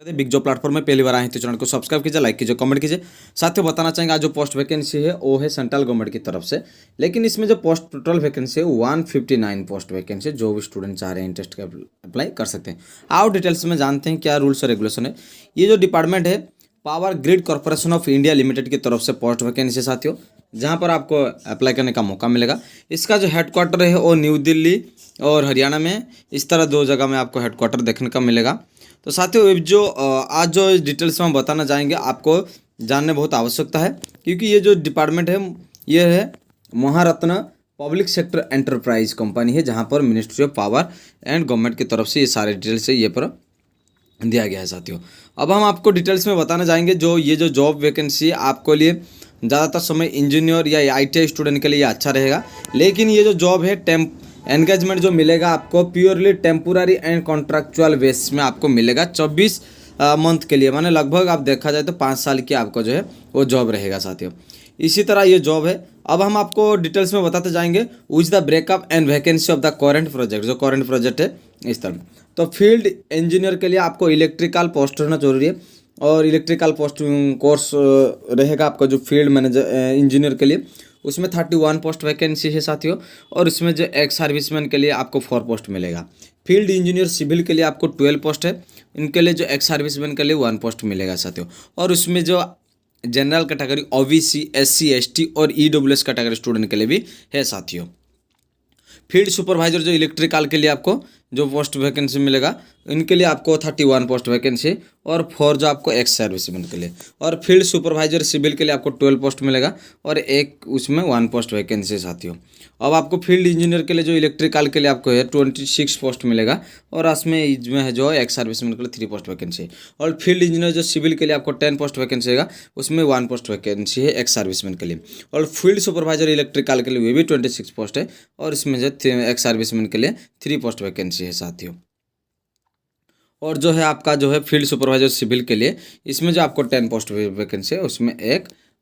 Big job platform में पहली बार आए हैं तो चैनल को सब्सक्राइब कीजिए, लाइक कीजिए, कमेंट कीजिए। साथियों बताना चाहेंगे आज जो पोस्ट वैकेंसी है वो है सेंट्रल गवर्नमेंट की तरफ से, लेकिन इसमें जो पोस्ट टोटल वैकेंसी है 159 पोस्ट वैकेंसी, जो भी स्टूडेंट चाह रहे हैं इंटरेस्ट का अप्लाई कर सकते हैं। आओ डिटेल्स में जानते हैं क्या रूल्स और रेगुलेशन है। ये जो डिपार्टमेंट है power grid corporation of India limited की तरफ से पोस्ट वैकेंसी साथियों, जहाँ पर आपको अप्लाई करने का मौका मिलेगा। इसका जो हेडक्वार्टर है वो न्यू दिल्ली और हरियाणा में, इस तरह दो जगह में आपको हेडक्वार्टर देखने का मिलेगा। तो साथियों जो आज जो डिटेल्स में हम बताना चाहेंगे आपको जानने बहुत आवश्यकता है, क्योंकि ये जो डिपार्टमेंट है ये है महारत्न पब्लिक सेक्टर एंटरप्राइज कंपनी है, जहाँ पर ministry of power and government की तरफ से ये सारे डिटेल्स है ये पर दिया गया है साथियों। अब हम आपको डिटेल्स में बताना चाहेंगे जो ये जो जॉब वैकेंसी आपको लिए ज़्यादातर समय इंजीनियर या आईटीआई स्टूडेंट के लिए अच्छा रहेगा, लेकिन ये जो जॉब है एंगेजमेंट जो मिलेगा आपको purely temporary and contractual base में आपको मिलेगा 24 मंथ के लिए, माने लगभग आप देखा जाए तो 5 साल की आपको जो है वो जॉब रहेगा साथियों। इसी तरह ये जॉब है। अब हम आपको डिटेल्स में बताते जाएंगे which the breakup and vacancy of the current project, जो करंट प्रोजेक्ट है इस तरह। तो फील्ड इंजीनियर के लिए आपको इलेक्ट्रिकल पोस्ट होना जरूरी है, और इलेक्ट्रिकल पोस्ट कोर्स रहेगा आपका जो फील्ड मैनेजर इंजीनियर के लिए, उसमें 31 पोस्ट वैकेंसी है साथियों। और इसमें जो एक्स सर्विसमैन के लिए आपको 4 पोस्ट मिलेगा। फील्ड इंजीनियर सिविल के लिए आपको 12 पोस्ट है, इनके लिए जो एक्स सर्विसमैन के लिए 1 पोस्ट मिलेगा साथियों। और उसमें जो general category OBC SC ST और ईडब्ल्यूएस कैटेगरी स्टूडेंट के लिए भी है साथियों। फील्ड सुपरवाइजर जो इलेक्ट्रिकल के लिए आपको जो पोस्ट वैकेंसी मिलेगा, इनके लिए आपको 31 पोस्ट वैकेंसी, और 4 जो आपको एक्स सर्विसमैन के लिए। और फील्ड सुपरवाइजर सिविल के लिए आपको 12 पोस्ट मिलेगा, और एक उसमें 1 पोस्ट वैकेंसी साथियों। अब आपको फील्ड इंजीनियर के लिए जो इलेक्ट्रिकल के लिए आपको है 26 पोस्ट मिलेगा, और इसमें है जो एक्स सर्विसमैन के लिए 3 पोस्ट वैकेंसी है। और फील्ड इंजीनियर जो सिविल के लिए आपको 10 पोस्ट वैकेंसी रहेगा, उसमें 1 पोस्ट वैकेंसी है एक्स सर्विसमैन के लिए। और फील्ड सुपरवाइजर इलेक्ट्रिकल के लिए वे भी 26 पोस्ट है, और इसमें जो एक्स सर्विसमैन के लिए 3 पोस्ट वैकेंसी है साथियों। और जो है आपका जो है फील्ड सुपरवाइजर सिविल के लिए, इसमें जो आपको 10 पोस्ट वैकेंसी है, उसमें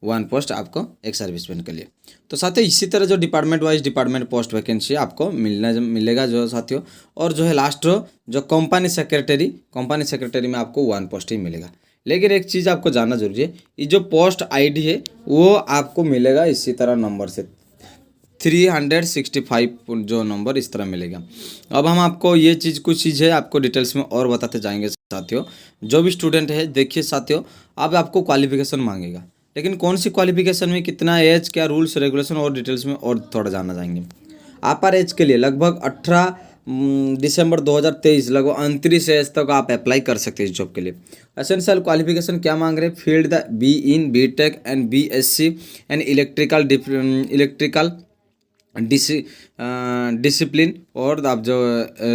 1 पोस्ट आपको एक सर्विसमैन के लिए। तो साथियों इसी तरह जो department wise department post vacancy आपको मिलेगा जो साथियों। और जो है लास्ट जो कंपनी सेक्रेटरी में आपको 1 पोस्ट ही मिलेगा। लेकिन एक चीज़ आपको जानना जरूरी है, ये जो पोस्ट आईडी है वो आपको मिलेगा इसी तरह नंबर से 365 जो नंबर इस तरह मिलेगा। अब हम आपको ये चीज़ कुछ चीज़ है आपको डिटेल्स में और बताते जाएंगे साथियों। जो भी स्टूडेंट है देखिए साथियों, अब आपको क्वालिफिकेशन मांगेगा, लेकिन कौन सी क्वालिफिकेशन में कितना एज, क्या रूल्स रेगुलेशन और डिटेल्स में और थोड़ा जानना चाहेंगे। अपर एज के लिए लगभग 18 दिसंबर 2023 लगभग 29 एज तक आप अप्लाई कर सकते हैं इस जॉब के लिए। एसेंशियल क्वालिफिकेशन क्या मांग रहे हैं, field the B in B tech and BSc and electrical discipline, और आप जो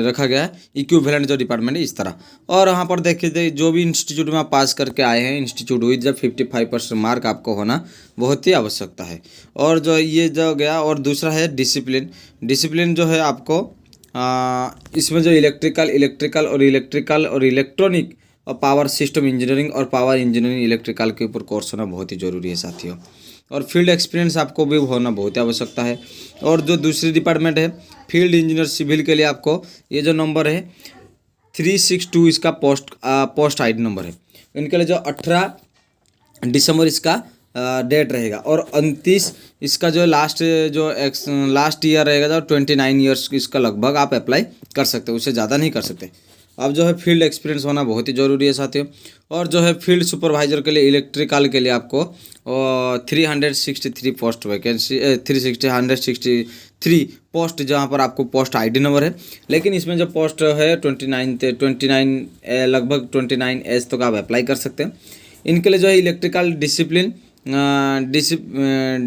रखा गया है इक्विवेलेंट जो डिपार्टमेंट है इस तरह। और यहाँ पर देखिए जो भी इंस्टीट्यूट में आप पास करके आए हैं, इंस्टीट्यूट हुई जब 55% मार्क आपको होना बहुत ही आवश्यकता है। और जो ये जो गया, और दूसरा है डिसिप्लिन जो है आपको इसमें जो इलेक्ट्रिकल और इलेक्ट्रॉनिक और पावर सिस्टम इंजीनियरिंग और पावर इंजीनियरिंग इलेक्ट्रिकल के ऊपर कोर्स होना बहुत ही ज़रूरी है साथियों। और फील्ड एक्सपीरियंस आपको भी होना बहुत ही आवश्यकता है। और जो दूसरी डिपार्टमेंट है फील्ड इंजीनियर सिविल के लिए आपको ये जो नंबर है 362 इसका पोस्ट आईडी नंबर है। इनके लिए जो 18 दिसंबर इसका डेट रहेगा, और 29 इसका जो लास्ट ईयर रहेगा जो 29 ईयर्स इसका लगभग आप अप्लाई कर सकते हो, उससे ज़्यादा नहीं कर सकते। अब जो है फील्ड एक्सपीरियंस होना बहुत ही ज़रूरी है साथियों। और जो है फील्ड सुपरवाइजर के लिए इलेक्ट्रिकल के लिए आपको 363 पोस्ट वैकेंसी 163 पोस्ट, जहाँ पर आपको पोस्ट आईडी नंबर है। लेकिन इसमें जो पोस्ट है 29 लगभग 29 एज तक आप अप्लाई कर सकते हैं। इनके लिए जो है इलेक्ट्रिकल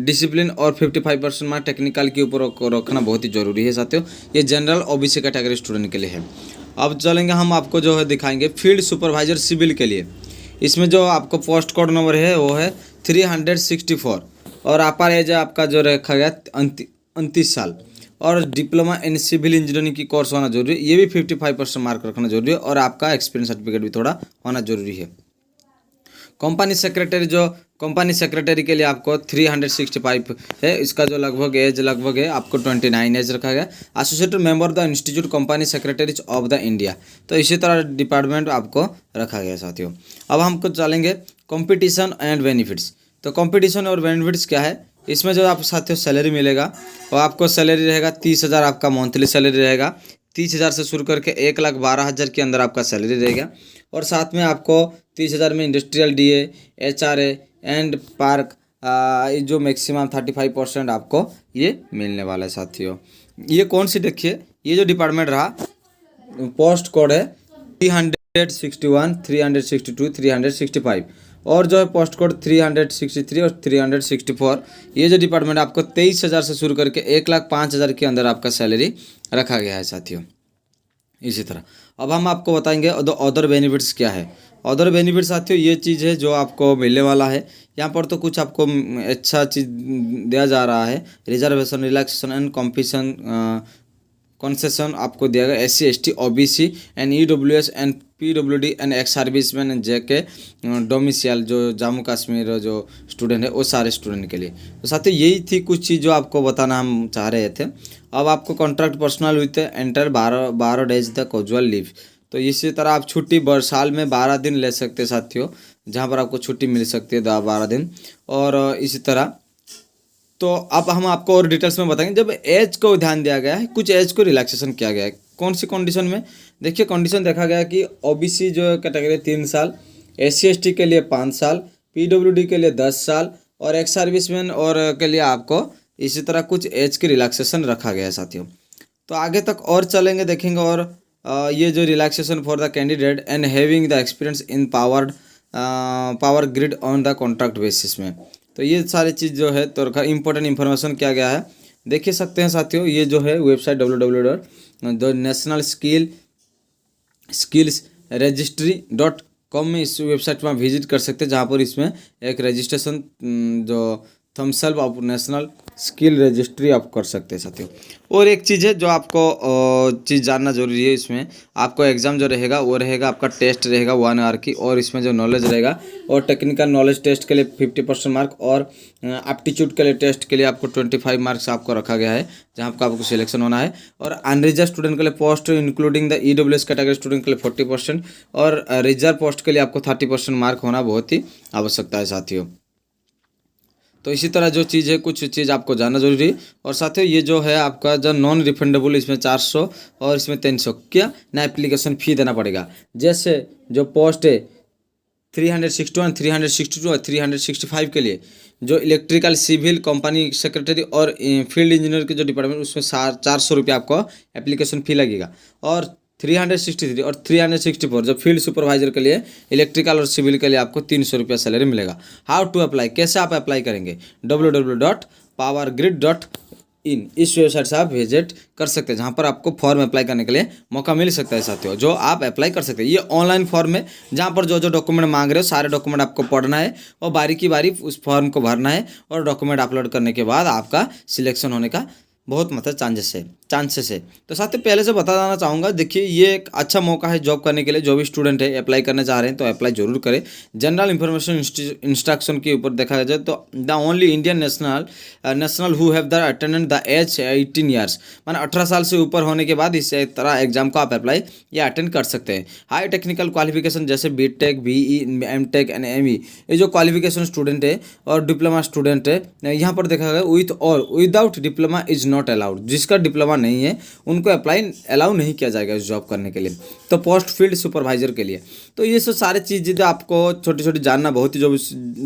डिसिप्लिन और 55% मार्क टेक्निकल के ऊपर रखना बहुत ही ज़रूरी है साथियों। ये जनरल OBC कैटेगरी स्टूडेंट के लिए है। अब चलेंगे हम आपको जो है दिखाएंगे फील्ड सुपरवाइजर सिविल के लिए। इसमें जो आपको पोस्ट कोड नंबर है वो है 364, और अपर एज आपका जो रखा गया 29 साल, और डिप्लोमा इन सिविल इंजीनियरिंग की कोर्स होना जरूरी है। ये भी 55% मार्क रखना जरूरी है, और आपका एक्सपीरियंस सर्टिफिकेट भी थोड़ा होना जरूरी है। कंपनी सेक्रेटरी जो कंपनी सेक्रेटरी के लिए आपको 365 है, इसका जो लगभग एज लगभग है आपको 29 एज रखा गया। Associated member the institute company secretaries of the India, तो इसी तरह डिपार्टमेंट आपको रखा गया साथियों। अब हमको चलेंगे कंपटीशन एंड बेनिफिट्स। तो कंपटीशन और बेनिफिट्स क्या है, इसमें जो आप साथियों सैलरी मिलेगा वो आपको सैलरी रहेगा 30,000 आपका मंथली सैलरी रहेगा। 30,000 से शुरू करके 1,12,000 के अंदर आपका सैलरी रहेगा। और साथ में आपको 30,000 में industrial DA, HRA and park जो मैक्सिमम 35% आपको ये मिलने वाला है साथियों। ये कौन सी, देखिए ये जो डिपार्टमेंट रहा, पोस्ट कोड है 361, 362, 365 और जो है पोस्ट कोड 363 और 364। ये जो डिपार्टमेंट आपको 23,000 से शुरू करके 1,05,000 के अंदर आपका सैलरी रखा गया है साथियों। इसी तरह अब हम आपको बताएंगे अदर बेनिफिट्स क्या है। अदर बेनिफिट्स साथियों ये चीज़ है जो आपको मिलने वाला है। यहाँ पर तो कुछ आपको अच्छा चीज़ दिया जा रहा है, रिजर्वेशन, रिलैक्सेशन एंड कंसेशन आपको दिया गया। SC ST OBC and EWS and PWD and ex serviceman and JK domicile जो जम्मू कश्मीर जो स्टूडेंट है वो सारे स्टूडेंट के लिए। तो साथियों यही थी कुछ चीज़ जो आपको बताना हम चाह रहे थे। अब आपको contract personal with enter 12 days the casual leave. तो इसी तरह आप छुट्टी साल में 12 दिन ले सकते हैं साथियों, जहाँ पर आपको छुट्टी मिल सकती है 12 दिन। और इसी तरह तो अब हम आपको और डिटेल्स में बताएंगे। जब एज को ध्यान दिया गया है, कुछ एज को रिलैक्सेशन किया गया है। कौन सी कंडीशन में, देखिए कंडीशन देखा गया कि OBC जो कैटेगरी 3 साल, SC ST के लिए 5 साल, PWD के लिए 10 साल और एक्स सर्विसमैन और के लिए आपको इसी तरह कुछ एज की रिलैक्सेशन रखा गया है साथियों। तो आगे तक और चलेंगे, देखेंगे। और ये जो relaxation for the candidate and having the experience in power grid on the contract basis में, तो ये सारी चीज़ जो है तो इम्पोर्टेंट इन्फॉर्मेशन क्या गया है देखिए सकते हैं साथियों। ये जो है वेबसाइट www.nationalskillsregistry.com में इस वेबसाइट में विजिट कर सकते हैं, जहाँ पर इसमें एक रजिस्ट्रेशन जो थम्सअप आप नेशनल स्किल रजिस्ट्री आप कर सकते हैं साथियों। और एक चीज़ है जो आपको चीज़ जानना जरूरी है, इसमें आपको एग्ज़ाम जो रहेगा वो रहेगा आपका टेस्ट रहेगा 1 आवर की, और इसमें जो नॉलेज रहेगा और टेक्निकल नॉलेज टेस्ट के लिए 50% मार्क और एप्टीट्यूड के लिए टेस्ट के लिए आपको 25 मार्क्स आपको रखा गया है, जहाँ पर आपको सिलेक्शन होना है। और अनरिजर्व स्टूडेंट के लिए post including the EWS category student के लिए 40% और रिजर्व पोस्ट के लिए आपको 30% मार्क होना बहुत ही आवश्यकता है साथियों। तो इसी तरह जो चीज़ है कुछ चीज़ आपको जानना जरूरी है। और साथियों ये जो है आपका जो नॉन रिफंडेबल, इसमें 400 और इसमें 300 क्या ना एप्लीकेशन फ़ी देना पड़ेगा। जैसे जो पोस्ट है 361, 362 और 365 के लिए जो इलेक्ट्रिकल सिविल कंपनी सेक्रेटरी और फील्ड इंजीनियर के जो डिपार्टमेंट, उसमें 400 रुपये आपको एप्लीकेशन फ़ी लगेगा। और 363 और 364 जो फील्ड सुपरवाइजर के लिए इलेक्ट्रिकल और सिविल के लिए आपको 300 रुपया सैलरी मिलेगा। हाउ टू अप्लाई, कैसे आप अप्लाई करेंगे, www.powergrid.in इस वेबसाइट से आप विजिट कर सकते हैं, जहां पर आपको फॉर्म अप्लाई करने के लिए मौका मिल सकता है साथियों, जो आप अप्लाई कर सकते हैं। ये ऑनलाइन फॉर्म है, जहां पर जो जो डॉक्यूमेंट मांग रहे हो सारे डॉक्यूमेंट आपको पढ़ना है और बारी की बारी उस फॉर्म को भरना है, और डॉक्यूमेंट अपलोड करने के बाद आपका सिलेक्शन होने का बहुत मतलब चांसेस है। तो साथ ही पहले से बता देना चाहूँगा, देखिए ये एक अच्छा मौका है जॉब करने के लिए। जो भी स्टूडेंट है अप्लाई करना चाह रहे हैं तो अप्लाई जरूर करें। जनरल इंफॉर्मेशन इंस्ट्रक्शन के ऊपर देखा जाए तो the only Indian national who have the attended the age 18 years, माना 18 साल से ऊपर होने के बाद इस तरह एग्जाम को आप अप्लाई या अटेंड कर सकते हैं। हाई टेक्निकल क्वालिफिकेशन जैसे BTech, BE, MTech and ME, ये जो क्वालिफिकेशन स्टूडेंट है और डिप्लोमा स्टूडेंट है, यहाँ पर देखा गया विथ और without diploma is not allowed. जिसका डिप्लोमा नहीं है उनको अलाउ नहीं किया जाएगा इस जॉब करने के लिए। तो पोस्ट फील्ड सुपरवाइजर के लिए तो ये सब सारी चीज़ें आपको छोटी छोटी जानना बहुत ही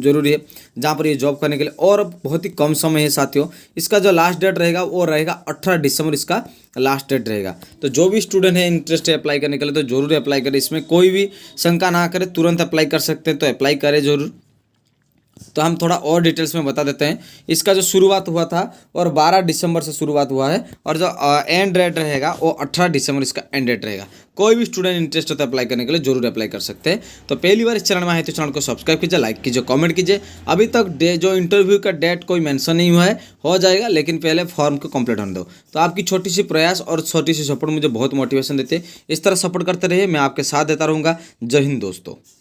जरूरी है, जहाँ पर ये जॉब करने के लिए। और बहुत ही कम समय है साथियों। इसका जो लास्ट डेट रहेगा वो रहेगा 18 दिसंबर, इसका लास्ट डेट रहेगा। तो जो भी स्टूडेंट है इंटरेस्ट है अप्लाई करने के लिए तो जरूर अप्लाई करें, इसमें कोई भी शंका ना करें, तुरंत अप्लाई कर सकते हैं, तो अप्लाई करें जरूर। तो हम थोड़ा और डिटेल्स में बता देते हैं। इसका जो शुरुआत हुआ था और 12 दिसंबर से शुरुआत हुआ है, और जो एंड डेट रहेगा वो 18 दिसंबर इसका एंड डेट रहेगा। कोई भी स्टूडेंट इंटरेस्ट होता है अप्लाई करने के लिए जरूर अप्लाई कर सकते हैं। तो पहली बार इस चैनल में आए तो चैनल को सब्सक्राइब कीजिए, लाइक कीजिए, कमेंट कीजिए। अभी तक जो इंटरव्यू का डेट कोई मेंशन नहीं हुआ है, हो जाएगा, लेकिन पहले फॉर्म को कंप्लीट होने दो। तो आपकी छोटी सी प्रयास और छोटी सी सपोर्ट मुझे बहुत मोटिवेशन देते हैं। इस तरह सपोर्ट करते रहिए, मैं आपके साथ देता रहूँगा। जय हिंद दोस्तों।